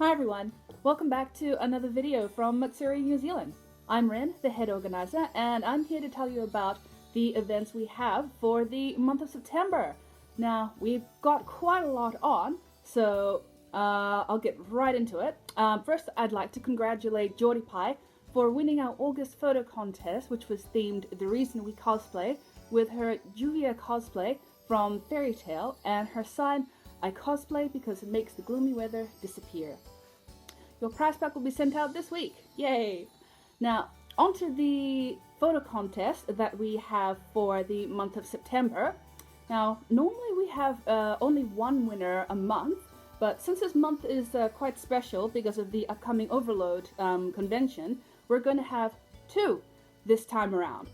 Hi everyone, welcome back to another video from Matsuri New Zealand. I'm Ren, the head organizer, and I'm here to tell you about the events we have for the month of September. Now, we've got quite a lot on, so I'll get right into it. First, I'd like to congratulate Geordie Pie for winning our August photo contest, which was themed The Reason We Cosplay, with her Julia cosplay from Fairy Tale and her sign, I cosplay because it makes the gloomy weather disappear. Your prize pack will be sent out this week. Yay! Now, onto the photo contest that we have for the month of September. Now, normally we have only one winner a month, but since this month is quite special because of the upcoming Overload convention, we're going to have two this time around.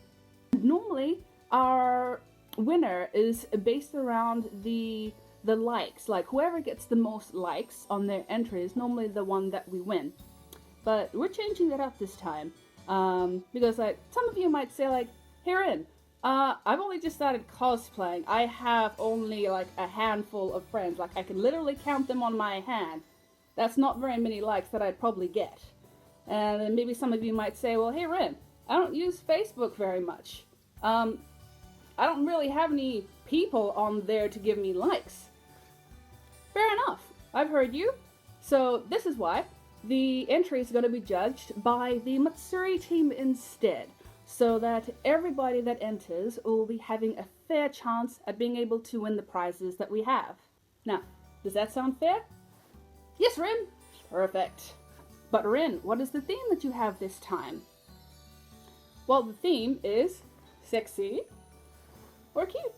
Normally, our winner is based around the likes, like whoever gets the most likes on their entry is normally the one that we win. But we're changing that up this time because like some of you might say like, hey Rin, I've only just started cosplaying. I have only like a handful of friends, like I can literally count them on my hand. That's not very many likes that I'd probably get. And then maybe some of you might say, well, hey Rin, I don't use Facebook very much. I don't really have any people on there to give me likes. Fair enough, I've heard you. So this is why the entry is going to be judged by the Matsuri team instead, so that everybody that enters will be having a fair chance at being able to win the prizes that we have. Now, does that sound fair? Yes, Rin? Perfect. But Rin, what is the theme that you have this time? Well, the theme is sexy or cute.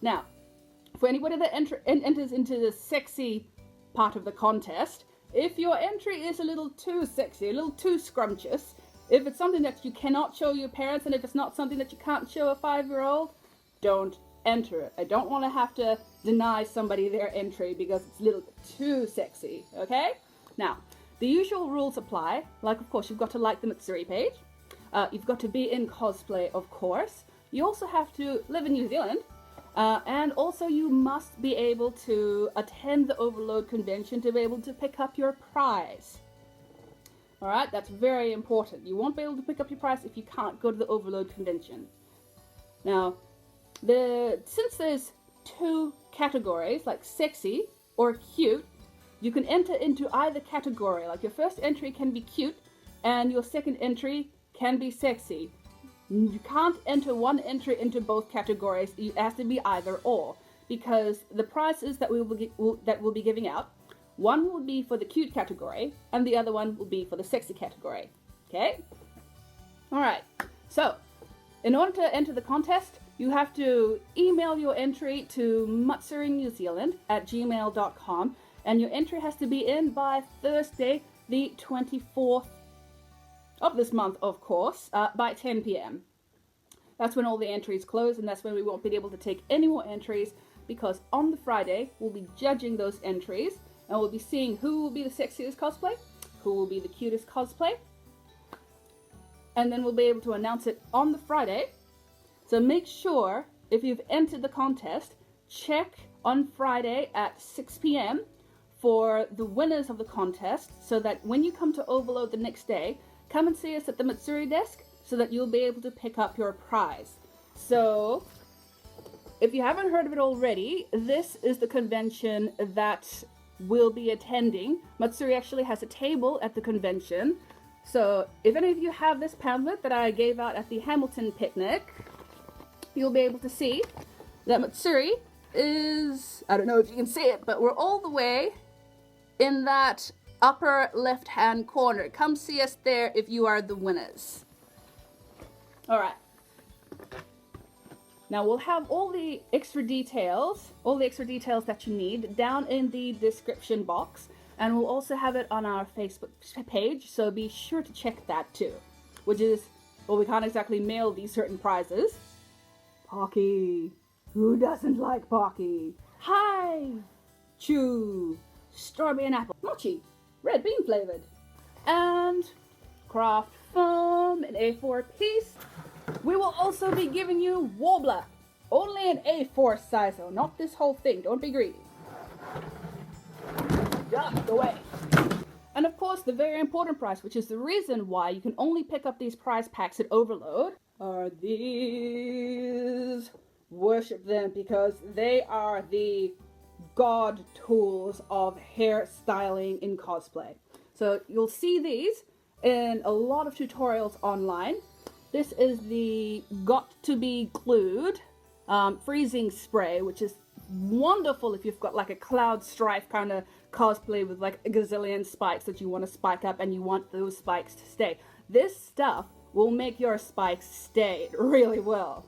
Now, for anybody that enters into the sexy part of the contest, if your entry is a little too sexy, a little too scrumptious, if it's something that you cannot show your parents, and if it's not something that you can't show a 5-year-old, don't enter it. I don't want to have to deny somebody their entry because it's a little too sexy, okay? Now, the usual rules apply. Like, of course, you've got to like the Matsuri page. You've got to be in cosplay, of course. You also have to live in New Zealand. And also you must be able to attend the Overload convention to be able to pick up your prize. Alright, that's very important. You won't be able to pick up your prize if you can't go to the Overload convention. Now, since there's two categories, like sexy or cute, you can enter into either category. Like your first entry can be cute, and your second entry can be sexy. You can't enter one entry into both categories. It has to be either or, because the prizes that we'll be giving out, one will be for the cute category and the other one will be for the sexy category. Okay? Alright, so in order to enter the contest, you have to email your entry to MatsuriNZ@gmail.com, and your entry has to be in by Thursday the 24th of this month, of course, by 10 p.m. That's when all the entries close, and that's when we won't be able to take any more entries, because on the Friday, we'll be judging those entries, and we'll be seeing who will be the sexiest cosplay, who will be the cutest cosplay, and then we'll be able to announce it on the Friday. So make sure, if you've entered the contest, check on Friday at 6 p.m. for the winners of the contest, so that when you come to Overload the next day, come and see us at the Matsuri desk so that you'll be able to pick up your prize. So, if you haven't heard of it already, this is the convention that we'll be attending. Matsuri actually has a table at the convention. So, if any of you have this pamphlet that I gave out at the Hamilton picnic, you'll be able to see that Matsuri is, I don't know if you can see it, but we're all the way in that upper left-hand corner. Come see us there if you are the winners. Alright. Now we'll have all the extra details that you need down in the description box, and we'll also have it on our Facebook page, so be sure to check that too. Which is, well, we can't exactly mail these certain prizes. Pocky. Who doesn't like Pocky? Hi! Chew. Strawberry and apple. Mochi. Red bean flavored. And craft foam in A4 piece. We will also be giving you Warbler. Only an A4 size though, not this whole thing. Don't be greedy. Duh. Go away. And of course, the very important prize, which is the reason why you can only pick up these prize packs at Overload, are these. Worship them because they are the god tools of hairstyling in cosplay. So you'll see these in a lot of tutorials online. This is the Got to Be Glued freezing spray, which is wonderful if you've got like a Cloud Strife kind of cosplay with like a gazillion spikes that you want to spike up and you want those spikes to stay. This stuff will make your spikes stay really well.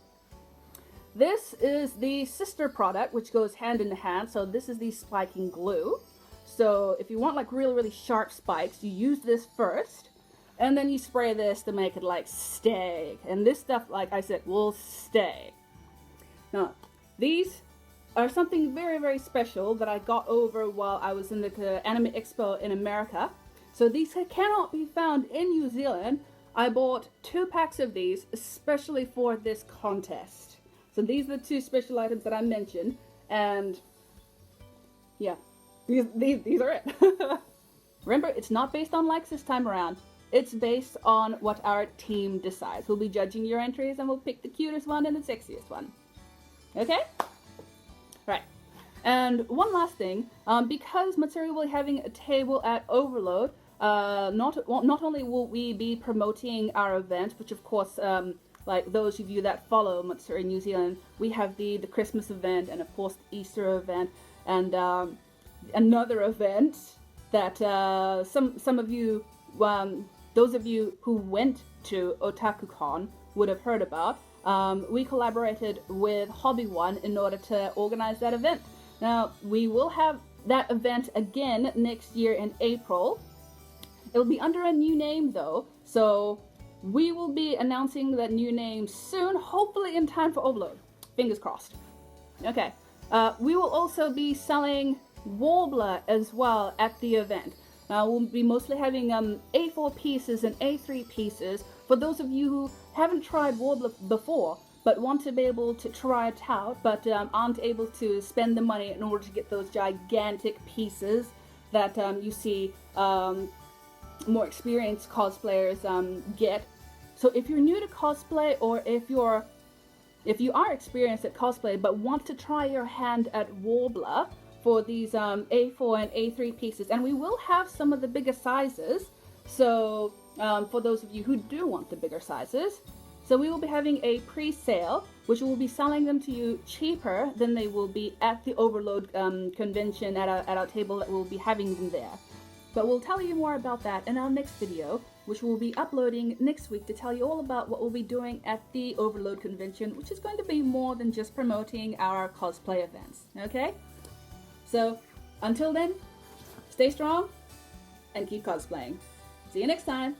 This is the sister product, which goes hand in hand. So this is the spiking glue. So if you want like really sharp spikes, you use this first, and then you spray this to make it like stay. And this stuff, like I said, will stay. Now, these are something very special that I got over while I was in the Anime Expo in America. So these cannot be found in New Zealand. I bought 2 packs of these especially for this contest. So these are the 2 special items that I mentioned, and yeah, these are it. Remember, it's not based on likes this time around. It's based on what our team decides. We'll be judging your entries and we'll pick the cutest one and the sexiest one. Okay? Right. And one last thing, because Matsuri will be having a table at Overload, not only will we be promoting our event, which of course, like those of you that follow Matsuri New Zealand, we have the Christmas event and of course the Easter event and another event that some of you, those of you who went to OtakuCon would have heard about. We collaborated with Hobby One in order to organize that event. Now, we will have that event again next year in April. It will be under a new name though, so we will be announcing that new name soon, hopefully in time for Overload. Fingers crossed. Okay. We will also be selling Warbler as well at the event. We'll be mostly having A4 pieces and A3 pieces. For those of you who haven't tried Warbler before, but want to be able to try it out, but aren't able to spend the money in order to get those gigantic pieces that you see more experienced cosplayers get. So if you're new to cosplay, or if you are experienced at cosplay but want to try your hand at Warbler for these A4 and A3 pieces, and we will have some of the bigger sizes, so for those of you who do want the bigger sizes, so we will be having a pre-sale, which will be selling them to you cheaper than they will be at the Overload convention at our table that we'll be having them there. But we'll tell you more about that in our next video, which we'll be uploading next week to tell you all about what we'll be doing at the Overload convention, which is going to be more than just promoting our cosplay events, okay? So, until then, stay strong and keep cosplaying. See you next time!